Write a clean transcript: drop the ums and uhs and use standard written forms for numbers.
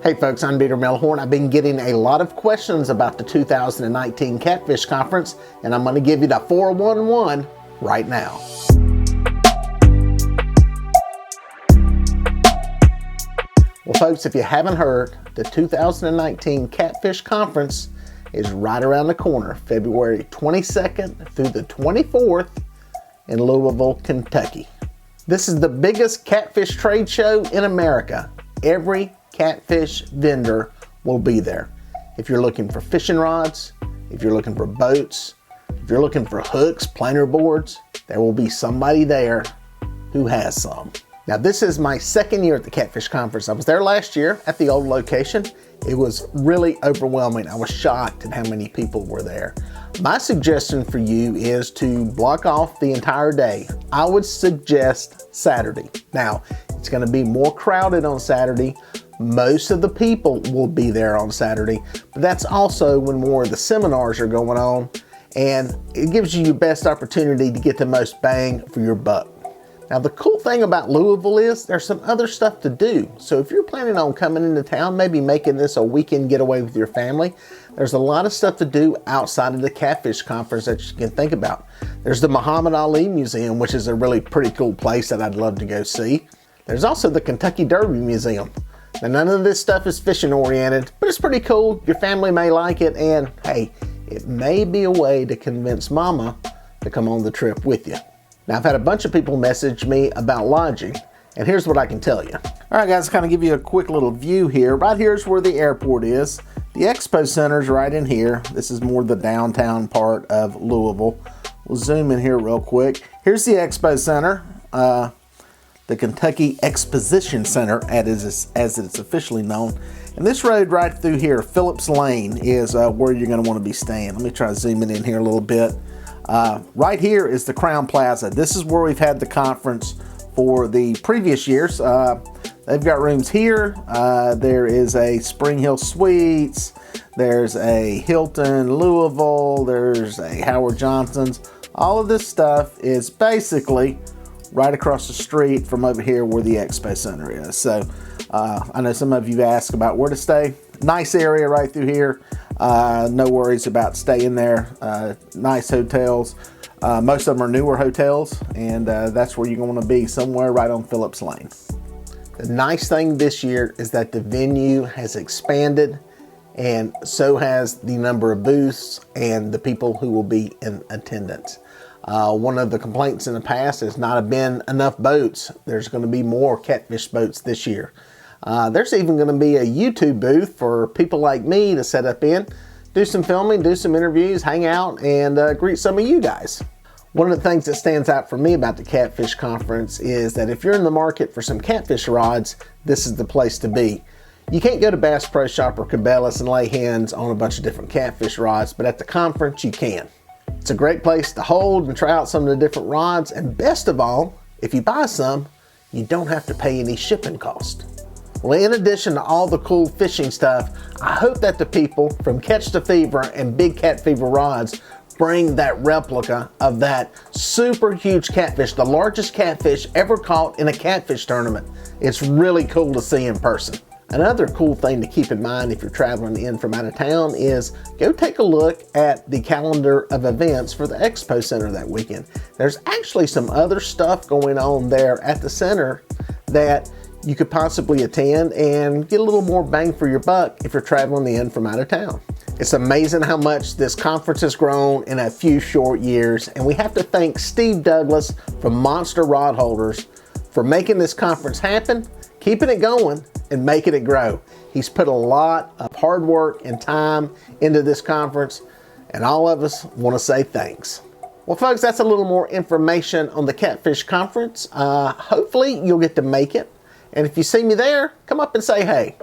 Hey folks, I'm Melhorn. I've been getting a lot of questions about the 2019 Catfish Conference, and I'm going to give you the 411 right now. Well folks, if you haven't heard, the 2019 Catfish Conference is right around the corner, February 22nd through the 24th in Louisville, Kentucky. This is the biggest catfish trade show in America. Every catfish vendor will be there. If you're looking for fishing rods, if you're looking for boats, if you're looking for hooks, planer boards, there will be somebody there who has some. Now this is my second year at the Catfish Conference. I was there last year at the old location. It was really overwhelming. I was shocked at how many people were there. My suggestion for you is to block off the entire day. I would suggest Saturday. Now, it's going to be more crowded on Saturday. Most of the people will be there on Saturday, but that's also when more of the seminars are going on, and it gives you your best opportunity to get the most bang for your buck. Now, the cool thing about Louisville is there's some other stuff to do. So if you're planning on coming into town, maybe making this a weekend getaway with your family, there's a lot of stuff to do outside of the Catfish Conference that you can think about. There's the Muhammad Ali Museum, which is a really pretty cool place that I'd love to go see. There's also the Kentucky Derby Museum. Now, none of this stuff is fishing oriented, but it's pretty cool. Your family may like it, and hey, it may be a way to convince mama to come on the trip with you. Now, I've had a bunch of people message me about lodging, and here's what I can tell you. All right, guys, kind of give you a quick little view here. Right here's where the airport is. The Expo Center's right in here. This is more the downtown part of Louisville. We'll zoom in here real quick. Here's the Expo Center. The Kentucky Exposition Center, as it's officially known. And this road right through here, Phillips Lane, is where you're going to want to be staying. Let me try zooming in here a little bit. Right here is the Crowne Plaza. This is where we've had the conference for the previous years. They've got rooms here. There is a Spring Hill Suites. There's a Hilton Louisville. There's a Howard Johnson's. All of this stuff is basically right across the street from over here where the Expo Center is. So I know some of you asked about where to stay. Nice area right through here. No worries about staying there. Nice hotels. Most of them are newer hotels, and that's where you're going to be, somewhere right on Phillips Lane. The nice thing this year is that the venue has expanded, and so has the number of booths and the people who will be in attendance. One of the complaints in the past has not been enough boats. There's going to be more catfish boats this year. There's even going to be a YouTube booth for people like me to set up in, do some filming, do some interviews, hang out, and greet some of you guys. One of the things that stands out for me about the Catfish Conference is that if you're in the market for some catfish rods, this is the place to be. You can't go to Bass Pro Shop or Cabela's and lay hands on a bunch of different catfish rods, but at the conference you can. It's a great place to hold and try out some of the different rods, and best of all, if you buy some, you don't have to pay any shipping cost. Well, in addition to all the cool fishing stuff, I hope that the people from Catch the Fever and Big Cat Fever Rods bring that replica of that super huge catfish, the largest catfish ever caught in a catfish tournament. It's really cool to see in person. Another cool thing to keep in mind if you're traveling in from out of town is go take a look at the calendar of events for the Expo Center that weekend. There's actually some other stuff going on there at the center that you could possibly attend and get a little more bang for your buck if you're traveling in from out of town. It's amazing how much this conference has grown in a few short years, and we have to thank Steve Douglas from Monster Rod Holders for making this conference happen, keeping it going, and making it grow. He's put a lot of hard work and time into this conference, and all of us want to say thanks. Well, folks, that's a little more information on the Catfish Conference. Hopefully, you'll get to make it. And if you see me there, come up and say hey.